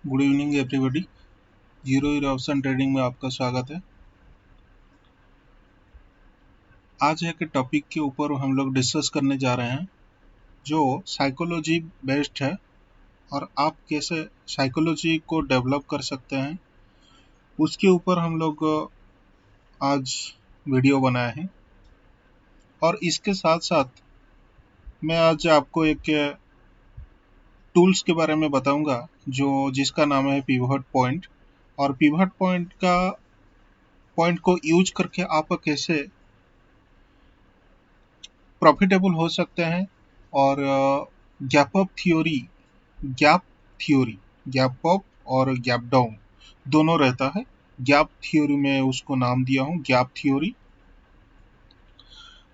Good evening everybody. Zero year option trading में आपका स्वागत है। आज एक टॉपिक के ऊपर हम लोग डिस्कस करने जा रहे हैं जो साइकोलॉजी बेस्ड है और आप कैसे साइकोलॉजी को डेवलप कर सकते हैं उसके ऊपर हम लोग आज वीडियो बनाए हैं। और इसके साथ साथ मैं आज आपको एक टूल्स के बारे में बताऊंगा जिसका नाम है पिवट पॉइंट। और पिवट पॉइंट को यूज करके आप कैसे प्रॉफिटेबल हो सकते हैं। और गैप थ्योरी गैप अप और गैप डाउन दोनों रहता है। गैप थ्योरी में उसको नाम दिया हूँ गैप थ्योरी।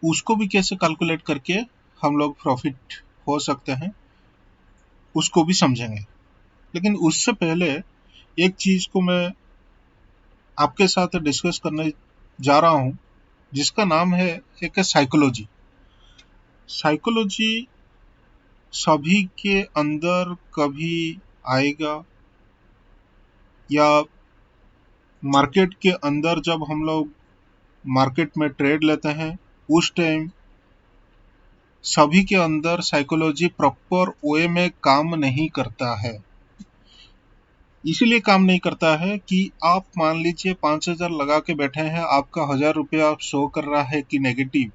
उसको भी कैसे कैलकुलेट करके हम लोग प्रॉफिट हो सकते हैं उसको भी समझेंगे। लेकिन उससे पहले एक चीज को मैं आपके साथ डिस्कस करने जा रहा हूँ जिसका नाम है एक साइकोलॉजी। साइकोलॉजी सभी के अंदर कभी आएगा या मार्केट के अंदर जब हम लोग मार्केट में ट्रेड लेते हैं उस टाइम सभी के अंदर साइकोलॉजी प्रॉपर वे में काम नहीं करता है। इसीलिए काम नहीं करता है कि आप मान लीजिए 5,000 लगा के बैठे हैं, आपका 1,000 रुपया शो कर रहा है कि नेगेटिव,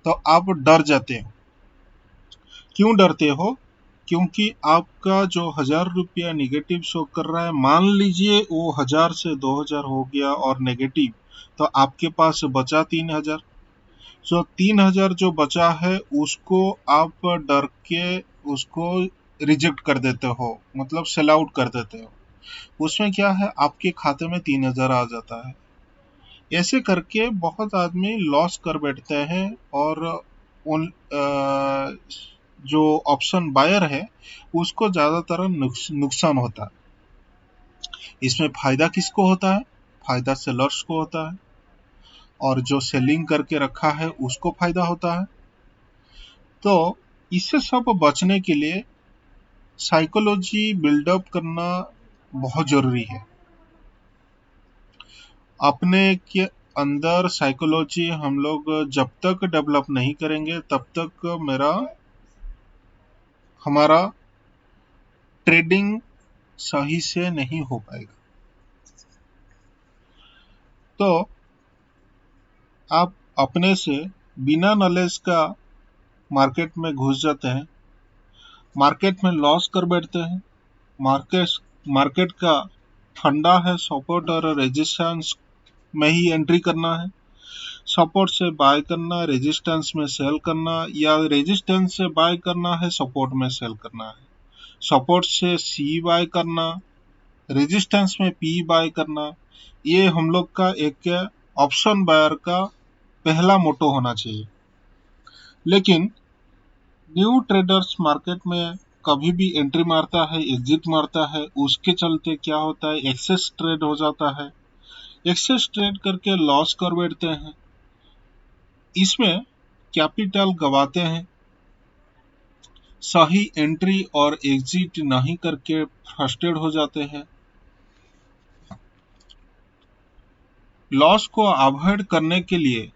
तो आप डर जाते हो। क्यों डरते हो? क्योंकि आपका जो 1,000 रुपया नेगेटिव शो कर रहा है, मान लीजिए वो 1,000 से 2,000 हो गया और नेगेटिव, तो आपके पास बचा 3,000। सो 3,000 जो बचा है उसको आप डर के उसको रिजेक्ट कर देते हो, मतलब सेल आउट कर देते हो। उसमें क्या है, आपके खाते में 3,000 आ जाता है। ऐसे करके बहुत आदमी लॉस कर बैठते हैं और उन जो ऑप्शन बायर है उसको ज्यादातर नुकसान होता है। इसमें फायदा किसको होता है? फायदा सेलर्स को होता है और जो सेलिंग करके रखा है उसको फायदा होता है। तो इससे सब बचने के लिए साइकोलॉजी बिल्डअप करना बहुत जरूरी है। अपने के अंदर साइकोलॉजी हम लोग जब तक डेवलप नहीं करेंगे तब तक हमारा ट्रेडिंग सही से नहीं हो पाएगा। तो आप अपने से बिना नॉलेज का मार्केट में घुस जाते हैं, मार्केट में लॉस कर बैठते हैं। मार्केट का फंडा है सपोर्ट और रेजिस्टेंस में ही एंट्री करना है, सपोर्ट से बाय करना, रेजिस्टेंस में सेल करना, या रेजिस्टेंस से बाय करना है, सपोर्ट में सेल करना है, सपोर्ट से सी बाय करना, रेजिस्टेंस में पी बाय करना। ये हम लोग का एक ऑप्शन बायर का पहला मोटो होना चाहिए। लेकिन न्यू ट्रेडर्स मार्केट में कभी भी एंट्री मारता है, एग्जिट मारता है, उसके चलते क्या होता है, एक्सेस ट्रेड हो जाता है। एक्सेस ट्रेड करके लॉस कर बैठते हैं, इसमें कैपिटल गवाते हैं। सही एंट्री और एग्जिट नहीं करके फ्रस्ट्रेट हो जाते हैं। लॉस को अवॉइड करने के लिए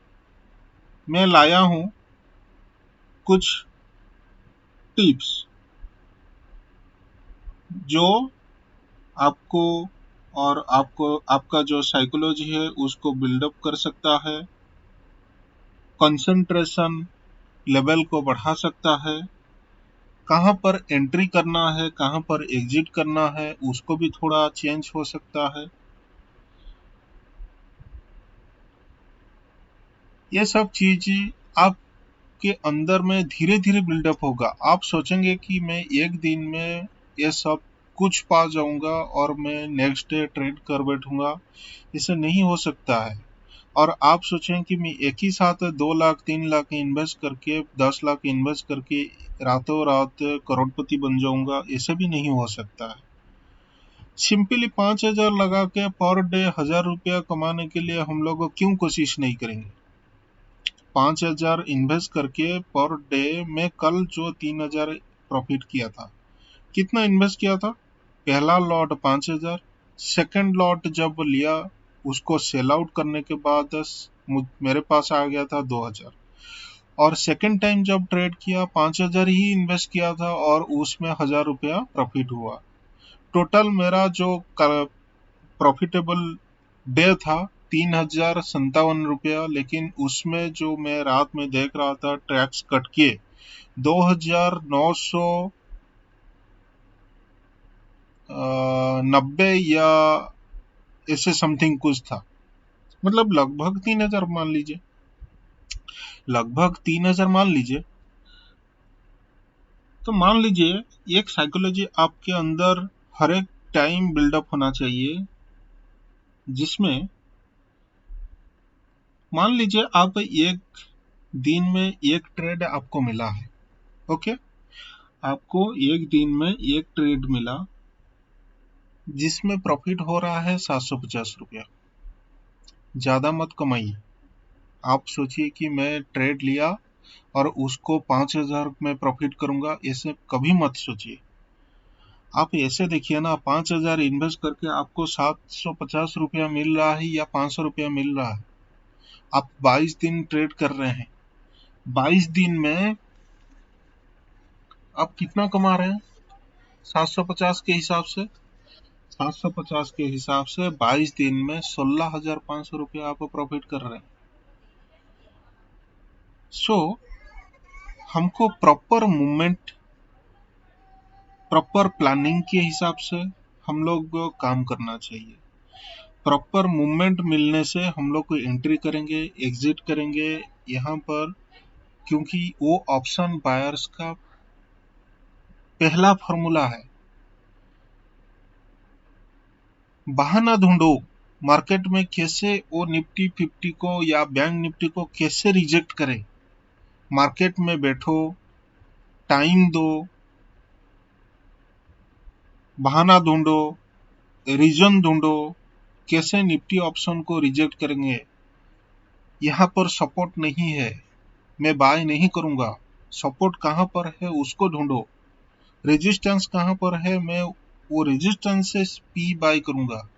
मैं लाया हूं कुछ टिप्स जो आपको और आपका जो साइकोलॉजी है उसको बिल्डअप कर सकता है, कंसंट्रेशन लेवल को बढ़ा सकता है, कहां पर एंट्री करना है, कहां पर एग्जिट करना है उसको भी थोड़ा चेंज हो सकता है। ये सब चीजें आपके अंदर में धीरे धीरे बिल्डअप होगा। आप सोचेंगे कि मैं एक दिन में ये सब कुछ पा जाऊंगा और मैं नेक्स्ट डे ट्रेड कर बैठूंगा, इसे नहीं हो सकता है। और आप सोचें कि मैं एक ही साथ 2 लाख 3 लाख इन्वेस्ट करके 10 लाख इन्वेस्ट करके रातों रात करोड़पति बन जाऊंगा, ऐसे भी नहीं हो सकता है। सिंपली 5,000 लगा के पर डे 1,000 रुपया कमाने के लिए हम लोग क्यों कोशिश नहीं करेंगे? 5,000 इन्वेस्ट करके पर डे में कल जो 3,000 प्रॉफिट किया था, कितना इन्वेस्ट किया था? पहला लॉट 5,000, सेकंड लॉट जब लिया उसको सेल आउट करने के बाद मेरे पास आ गया था 2,000। और सेकंड टाइम जब ट्रेड किया 5,000 ही इन्वेस्ट किया था और उसमें 1,000 रुपया प्रॉफिट हुआ। टोटल मेरा जो प्रॉफिटेबल डे था 3,057 रुपया, लेकिन उसमें जो मैं रात में देख रहा था टैक्स कट के 2,990 या ऐसे समथिंग कुछ था। मतलब लगभग 3,000 मान लीजिए, लगभग 3,000 मान लीजिए। तो मान लीजिए एक साइकोलॉजी आपके अंदर हर एक टाइम बिल्डअप होना चाहिए, जिसमें मान लीजिए आप एक दिन में एक ट्रेड आपको मिला है। ओके, आपको एक दिन में एक ट्रेड मिला जिसमें प्रॉफिट हो रहा है 750 रुपया। ज्यादा मत कमाइए। आप सोचिए कि मैं ट्रेड लिया और उसको 5,000 में प्रॉफिट करूंगा, ऐसे कभी मत सोचिए। आप ऐसे देखिए ना, 5,000 इन्वेस्ट करके आपको 750 रुपया मिल रहा है या 500 रुपया मिल रहा है। आप 22 दिन ट्रेड कर रहे हैं, 22 दिन में आप कितना कमा रहे हैं? 750 के हिसाब से 750 के हिसाब से 22 दिन में 16,500 रुपया आप प्रॉफिट कर रहे हैं। सो हमको प्रॉपर मूवमेंट, प्रॉपर प्लानिंग के हिसाब से हम लोग काम करना चाहिए। प्रॉपर मूवमेंट मिलने से हम लोग को एंट्री करेंगे, एग्जिट करेंगे यहाँ पर, क्योंकि वो ऑप्शन बायर्स का पहला फॉर्मूला है। बहाना ढूंढो मार्केट में कैसे वो निफ्टी 50 को या बैंक निफ्टी को कैसे रिजेक्ट करें। मार्केट में बैठो, टाइम दो, बहाना ढूंढो, रीजन ढूंढो, कैसे निफ्टी ऑप्शन को रिजेक्ट करेंगे। यहाँ पर सपोर्ट नहीं है, मैं बाय नहीं करूंगा। सपोर्ट कहाँ पर है उसको ढूंढो, रेजिस्टेंस कहाँ पर है, मैं वो रेजिस्टेंस से पी बाय करूंगा।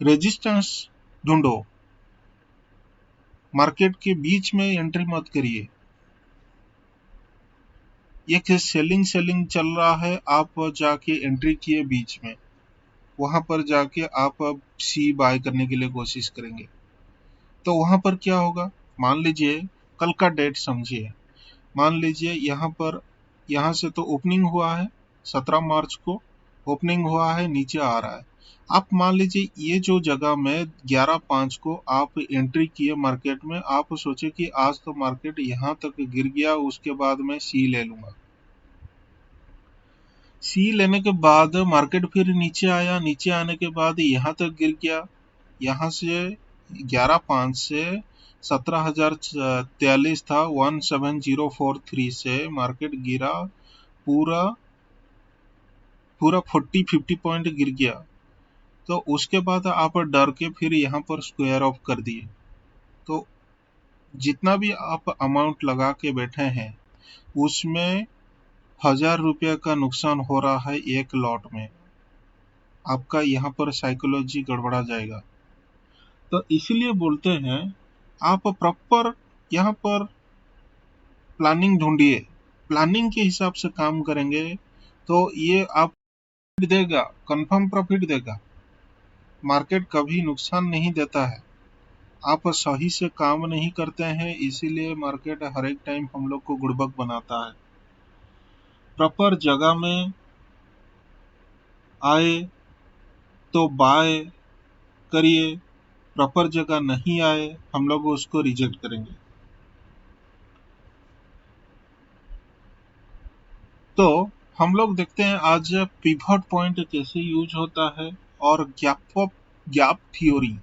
रेजिस्टेंस ढूंढो, मार्केट के बीच में एंट्री मत करिए। एक सेलिंग चल रहा है, आप जाके एंट्री किए बीच में, वहां पर जाके आप अब सी बाय करने के लिए कोशिश करेंगे तो वहां पर क्या होगा? मान लीजिए कल का डेट समझिए, मान लीजिए यहाँ से तो ओपनिंग हुआ है 17 मार्च को, ओपनिंग हुआ है, नीचे आ रहा है। आप मान लीजिए ये जो जगह में 11/5 को आप एंट्री किए मार्केट में, आप सोचे कि आज तो मार्केट यहाँ तक गिर गया, उसके बाद मैं सी ले लूंगा। सी लेने के बाद मार्केट फिर नीचे आया, नीचे आने के बाद यहाँ तक गिर गया, यहाँ से 11/5 से 17,043 था, 17043 से मार्केट गिरा, पूरा 40-50 पॉइंट गिर गया। तो उसके बाद आप डर के फिर यहाँ पर स्क्वायर ऑफ कर दिए। तो जितना भी आप अमाउंट लगा के बैठे हैं उसमें 1,000 रुपया का नुकसान हो रहा है एक लॉट में। आपका यहाँ पर साइकोलॉजी गड़बड़ा जाएगा। तो इसीलिए बोलते हैं आप प्रॉपर यहाँ पर प्लानिंग ढूंढिए, प्लानिंग के हिसाब से काम करेंगे तो ये आप देगा, कंफर्म प्रॉफिट देगा। मार्केट कभी नुकसान नहीं देता है, आप सही से काम नहीं करते हैं, इसीलिए मार्केट हर एक टाइम हम लोग को गुड़बक बनाता है। प्रॉपर जगह में आए तो बाय करिए, प्रॉपर जगह नहीं आए हम लोग उसको रिजेक्ट करेंगे। तो हम लोग देखते हैं आज पिवट पॉइंट कैसे यूज होता है, और गैप थ्योरी।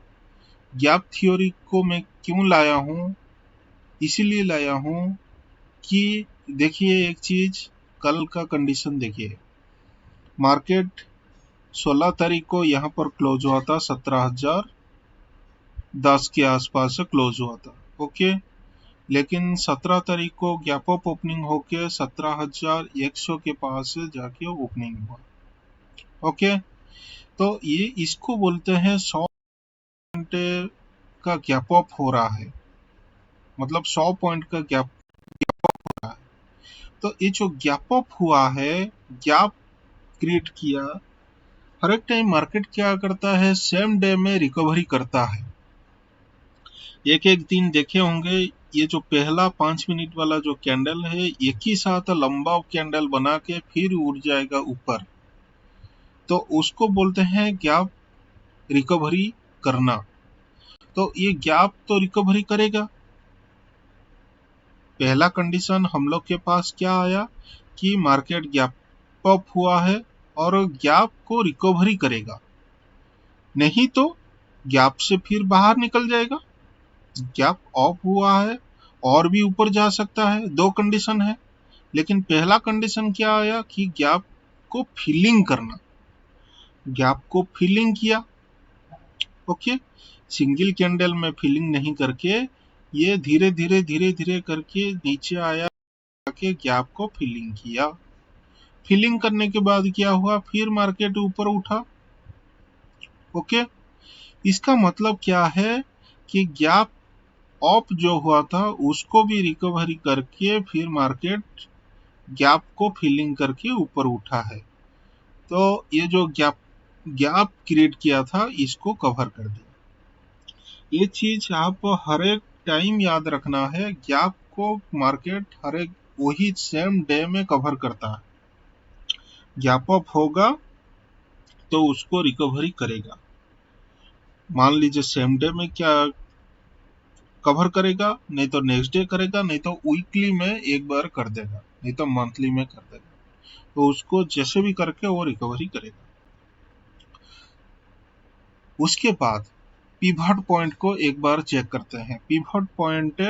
गैप थ्योरी को मैं क्यों लाया हूँ? इसीलिए लाया हूँ कि देखिए एक चीज, कल का कंडीशन देखिए, मार्केट 16 तारीख को यहाँ पर क्लोज हुआ था, 17,010 के आसपास से क्लोज हुआ था। ओके, लेकिन 17 तारीख को गैप अप ओपनिंग होके 17,100 के पास जाके ओपनिंग हुआ। ओके, तो ये इसको बोलते हैं 100 पॉइंट का गैप अप हो रहा है, मतलब 100 पॉइंट का गैप हो रहा है। तो ये जो गैप अप हुआ है, गैप क्रिएट किया, हर एक टाइम मार्केट क्या करता है, सेम डे में रिकवरी करता है। एक एक दिन देखे होंगे, ये जो पहला 5 मिनट वाला जो कैंडल है, एक ही साथ लंबा कैंडल बना के फिर उड़ जाएगा ऊपर, तो उसको बोलते हैं गैप रिकवरी करना। तो ये गैप तो रिकवरी करेगा। पहला कंडीशन हम लोग के पास क्या आया कि मार्केट गैप अप हुआ है और गैप को रिकवरी करेगा, नहीं तो गैप से फिर बाहर निकल जाएगा। गैप अप हुआ है और भी ऊपर जा सकता है, दो कंडीशन है। लेकिन पहला कंडीशन क्या आया कि गैप को फिलिंग करना, गैप को फिलिंग किया। ओके, सिंगल कैंडल में फिलिंग नहीं करके ये धीरे धीरे करके नीचे आया के गैप को फिलिंग किया। फिलिंग करने के बाद क्या हुआ, फिर मार्केट ऊपर उठा। ओके, इसका मतलब क्या है कि गैप अप जो हुआ था उसको भी रिकवरी करके फिर मार्केट गैप को फिलिंग करके ऊपर उठा है। तो ये जो गैप क्रिएट किया था इसको कवर कर दिया। ये चीज आप हर एक टाइम याद रखना है, गैप को मार्केट हर एक वही सेम डे में कवर करता है। गैप अप होगा तो उसको रिकवरी करेगा। मान लीजिए सेम डे में क्या कवर करेगा, नहीं तो नेक्स्ट डे करेगा, नहीं तो वीकली में एक बार कर देगा, नहीं तो मंथली में कर देगा। तो उसको जैसे भी करके वो रिकवरी करेगा। उसके बाद पिवट पॉइंट को एक बार चेक करते हैं। पिवट पॉइंट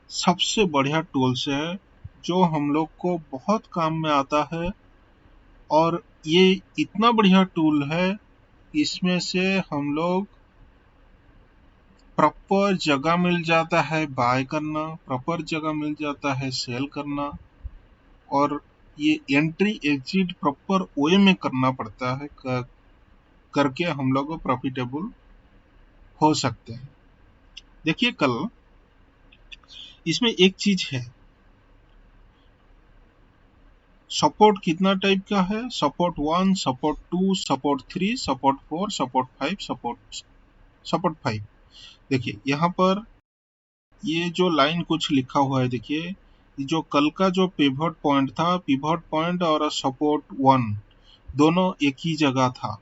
सबसे बढ़िया टूल्स है जो हम लोग को बहुत काम में आता है, और ये इतना बढ़िया टूल है, इसमें से हम लोग प्रॉपर जगह मिल जाता है बाय करना, प्रॉपर जगह मिल जाता है सेल करना, और ये एंट्री एग्जिट प्रॉपर वे में करना पड़ता है, करके हम लोग प्रॉफिटेबल हो सकते हैं। देखिए कल इसमें एक चीज है, सपोर्ट कितना टाइप का है, support 1, support 2, support 3, support 4, support 5, support 5। देखिए यहाँ पर ये जो लाइन कुछ लिखा हुआ है, देखिए जो कल का जो पिवट पॉइंट था, पिवट पॉइंट और सपोर्ट 1 दोनों एक ही जगह था।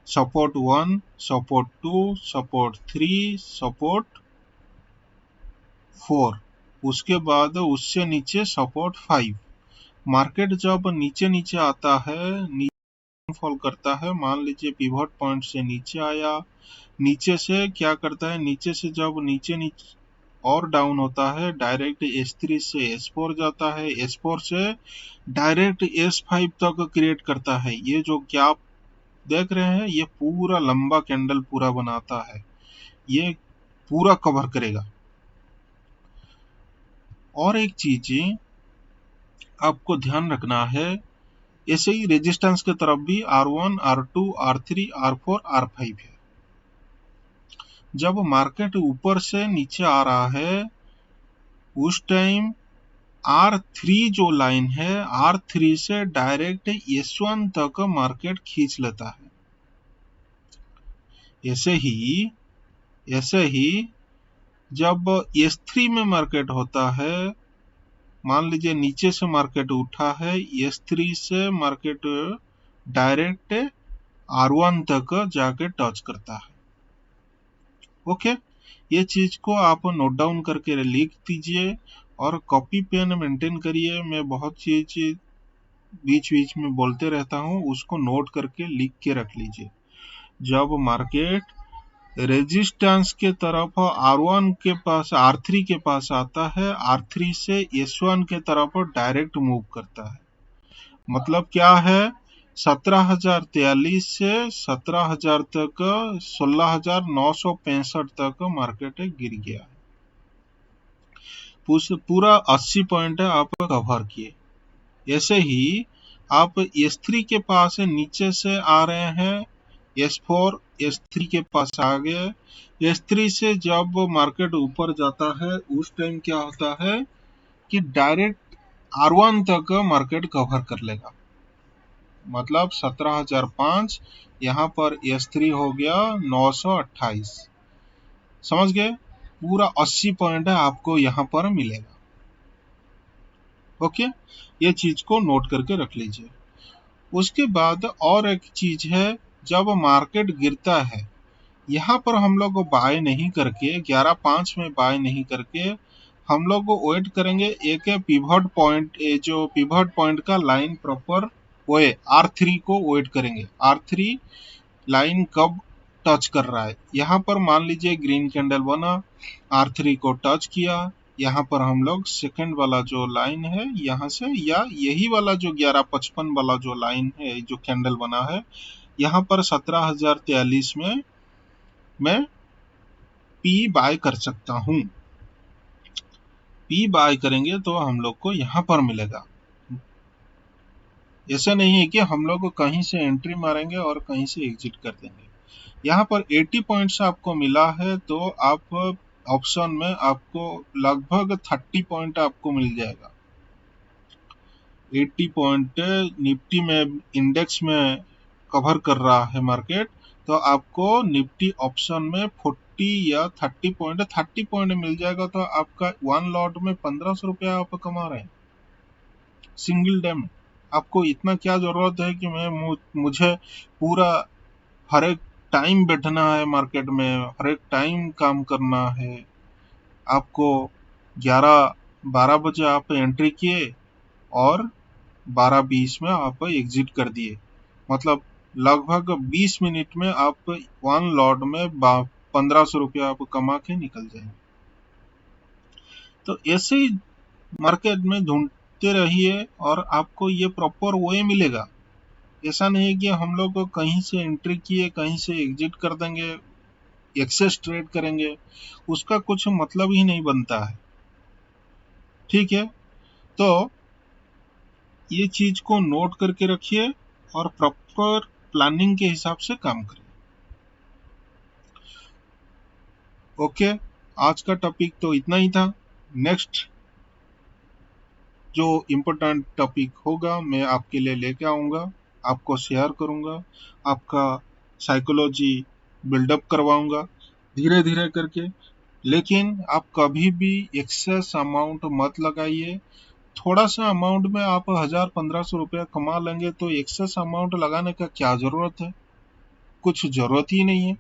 सपोर्ट 1, सपोर्ट 2, सपोर्ट 3, सपोर्ट 4, उसके बाद उससे नीचे सपोर्ट 5। मार्केट जब नीचे नीचे आता है, नीचे फॉल करता है, मान लीजिए पिवट पॉइंट से नीचे आया, नीचे से क्या करता है, नीचे से जब नीचे और डाउन होता है, डायरेक्ट S3 से S4 जाता है, S4 से डायरेक्ट S5 तक क्रिएट करता है। ये जो गैप देख रहे हैं, ये पूरा लंबा कैंडल पूरा बनाता है, ये पूरा कवर करेगा। और एक चीज आपको ध्यान रखना है, ऐसे ही रेजिस्टेंस की तरफ भी R1, R2, R3, R4, R5 है। जब मार्केट ऊपर से नीचे आ रहा है उस टाइम R3 जो लाइन है, R3 से डायरेक्ट S1 तक मार्केट खींच लेता है। ऐसे ही जब S3 में मार्केट होता है, मान लीजिए नीचे से मार्केट उठा है, S3 से मार्केट डायरेक्ट R1 तक जाके टच करता है। ओके, ये चीज को आप नोट डाउन करके लिख दीजिए और कॉपी पेन मेंटेन करिए। मैं बहुत चीज बीच बीच में बोलते रहता हूँ, उसको नोट करके लिख के रख लीजिए। जब मार्केट रेजिस्टेंस के तरफ R1 के पास, R3 के पास आता है, R3 से S1 के तरफ डायरेक्ट मूव करता है। मतलब क्या है, 17,043 से 17,000 तक, 16,965 तक मार्केट गिर गया। पूरा 80 पॉइंट आप कवर किए। ऐसे ही आप S3 के पास नीचे से आ रहे हैं, S4 S3 के पास आ गए। S3 से जब मार्केट ऊपर जाता है उस टाइम क्या होता है कि डायरेक्ट R1 तक मार्केट कवर कर लेगा, मतलब 17,005। यहाँ पर S3 हो गया 928। समझ गए? पूरा 80 पॉइंट आपको यहाँ पर मिलेगा। ओके, ये चीज को नोट करके रख लीजिए। उसके बाद और एक चीज है, जब मार्केट गिरता है यहाँ पर हम लोग बाय नहीं करके 11.5 में बाय नहीं करके हम लोग वेट करेंगे एक पिवट पॉइंट, जो पिवट पॉइंट का लाइन प्रॉपर ओए R3 को वेट करेंगे। R3 लाइन कब टच कर रहा है, यहाँ पर मान लीजिए ग्रीन कैंडल बना, R3 को टच किया, यहाँ पर हम लोग सेकंड वाला जो लाइन है यहाँ से, या यही वाला जो 11.55 वाला जो लाइन है जो कैंडल बना है, यहाँ पर 17,043 में मैं पी बाय कर सकता हूँ। पी बाय करेंगे तो हम लोग को यहाँ पर मिलेगा। ऐसा नहीं है कि हम लोग कहीं से एंट्री मारेंगे और कहीं से एग्जिट कर देंगे। यहाँ पर 80 पॉइंट्स आपको मिला है तो आप ऑप्शन में आपको लगभग 30 पॉइंट आपको मिल जाएगा। 80 पॉइंट निफ्टी में इंडेक्स में कवर कर रहा है मार्केट, तो आपको निफ्टी ऑप्शन में 40 या 30 पॉइंट 30 पॉइंट मिल जाएगा, तो आपका वन लॉट में 1500 रुपया आप कमा रहे हैं सिंगल डे में। आपको इतना क्या जरूरत है कि मुझे पूरा हर एक टाइम बैठना है मार्केट में, हर एक टाइम काम करना है। आपको 11-12 बजे आप एंट्री किए और 12:20 में आप एग्जिट कर दिए, मतलब लगभग 20 मिनट में आप वन लॉट में 1500 रुपया आप कमा के निकल जाएंगे। तो ऐसे ही मार्केट में ढूंढते रहिए और आपको ये प्रॉपर वे मिलेगा। ऐसा नहीं है कि हम लोग कहीं से एंट्री किए कहीं से एग्जिट कर देंगे, एक्सेस ट्रेड करेंगे, उसका कुछ मतलब ही नहीं बनता है। ठीक है, तो ये चीज को नोट करके रखिए और प्रॉपर प्लानिंग के हिसाब से काम करिए। ओके, आज का टॉपिक तो इतना ही था। नेक्स्ट जो इम्पोर्टेंट टॉपिक होगा मैं आपके लिए लेके आऊंगा, आपको शेयर करूंगा, आपका साइकोलॉजी बिल्डअप करवाऊंगा धीरे धीरे करके। लेकिन आप कभी भी एक्सेस अमाउंट मत लगाइए। थोड़ा सा अमाउंट में आप 1000-1500 रुपया कमा लेंगे तो एक्सेस अमाउंट लगाने का क्या जरूरत है, कुछ जरूरत ही नहीं है।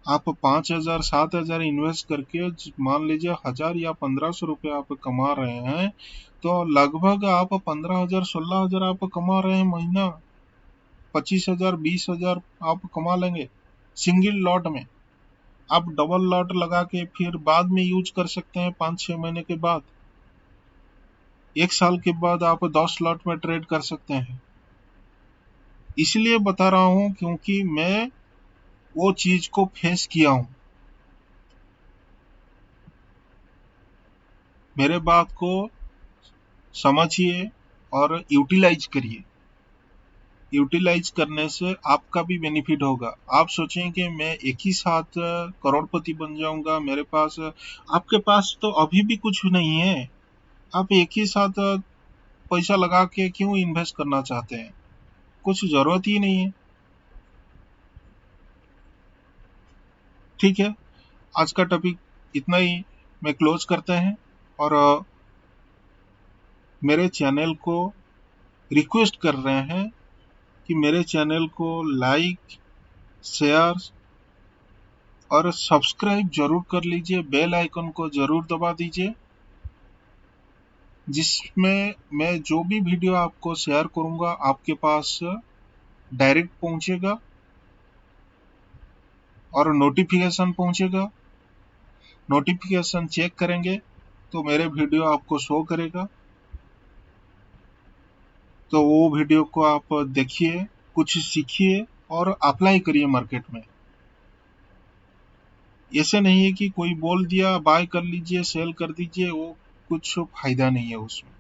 आप 5000-7000 इन्वेस्ट करके मान लीजिए 1000 या 1500 रुपये आप कमा रहे हैं, तो लगभग आप 15,000-16,000 आप कमा रहे हैं महीना। 25,000-20,000 आप कमा लेंगे सिंगल लॉट में। आप डबल लॉट लगा के फिर बाद में यूज कर सकते हैं, 5-6 महीने के बाद, 1 साल के बाद आप 10 लॉट में ट्रेड कर सकते हैं। इसलिए बता रहा हूं क्योंकि मैं वो चीज को फेस किया हूं। मेरे बात को समझिए और यूटिलाइज करिए। यूटिलाइज करने से आपका भी बेनिफिट होगा। आप सोचें कि मैं एक ही साथ करोड़पति बन जाऊंगा, मेरे पास, आपके पास तो अभी भी कुछ नहीं है। आप एक ही साथ पैसा लगा के क्यों इन्वेस्ट करना चाहते हैं, कुछ जरूरत ही नहीं है। ठीक है, आज का टॉपिक इतना ही मैं क्लोज करते हैं और मेरे चैनल को रिक्वेस्ट कर रहे हैं कि मेरे चैनल को लाइक, शेयर और सब्सक्राइब जरूर कर लीजिए, बेल आइकन को जरूर दबा दीजिए, जिसमें मैं जो भी वीडियो आपको शेयर करूंगा आपके पास डायरेक्ट पहुंचेगा और नोटिफिकेशन पहुंचेगा। नोटिफिकेशन चेक करेंगे तो मेरे वीडियो आपको शो करेगा, तो वो वीडियो को आप देखिए, कुछ सीखिए और अप्लाई करिए मार्केट में। ऐसे नहीं है कि कोई बोल दिया बाय कर लीजिए सेल कर दीजिए, वो कुछ फायदा नहीं है उसमें।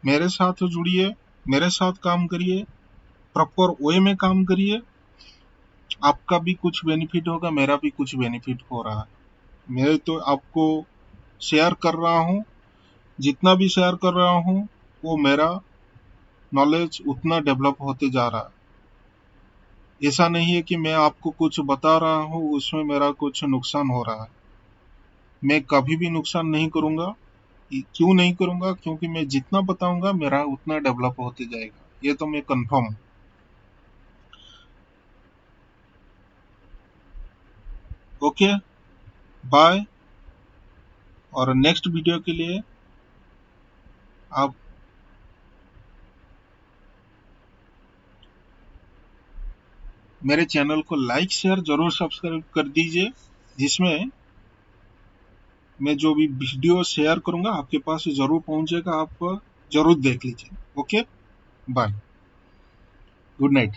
मेरे साथ जुड़िए, मेरे साथ काम करिए, प्रॉपर वे में काम करिए। आपका भी कुछ बेनिफिट होगा, मेरा भी कुछ बेनिफिट हो रहा है। मैं तो आपको शेयर कर रहा हूँ, जितना भी शेयर कर रहा हूँ वो मेरा नॉलेज उतना डेवलप होते जा रहा है। ऐसा नहीं है कि मैं आपको कुछ बता रहा हूँ उसमें मेरा कुछ नुकसान हो रहा है। मैं कभी भी नुकसान नहीं करूंगा। क्यों नहीं करूंगा? क्योंकि मैं जितना बताऊंगा मेरा उतना डेवलप होते जाएगा, ये तो मैं कंफर्म हूँ। Okay, bye. और नेक्स्ट वीडियो के लिए आप मेरे चैनल को लाइक शेयर जरूर सब्सक्राइब कर दीजिए, जिसमें मैं जो भी वीडियो शेयर करूंगा आपके पास जरूर पहुंचेगा। आप जरूर देख लीजिए। Okay, bye, good night.